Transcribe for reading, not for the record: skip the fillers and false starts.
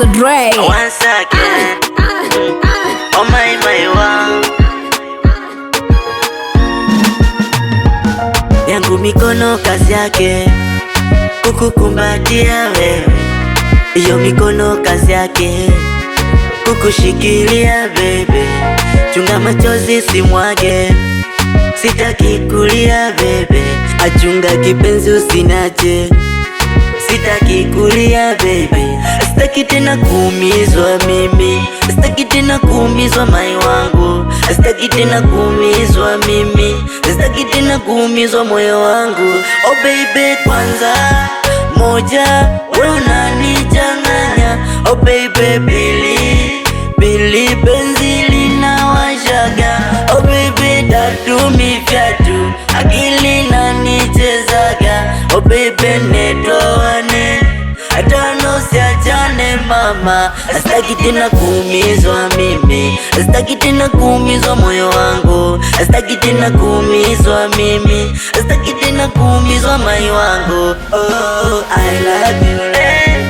Dr. Dre. Once again, oh my wow. Yangu mikono kazi yake kukukumbatia wewe, iyo mikono kazi yake kukushikilia bebe. Chunga machozi simwage, sitaki kulia bebe. Achunga kipenzi usinache, sitaki kulia bebe. Sitaki tena kuumizwa mimi, sitaki tena kuumizwa mai wangu, sitaki tena kuumizwa mimi, sitaki tena kuumizwa moyo wangu. Oh baby, kwanza moja wewe unanichanganya. Oh baby, pili penzi linawashaga. Oh baby, tatu mifyatu akili nanichezaga. Oh baby, netoane atano siachane mama. Sitaki tena kuumizwa mimi, sitaki tena kuumizwa moyo wangu, sitaki tena kuumizwa mimi, sitaki tena kuumizwa mai wangu. Oh, I love you.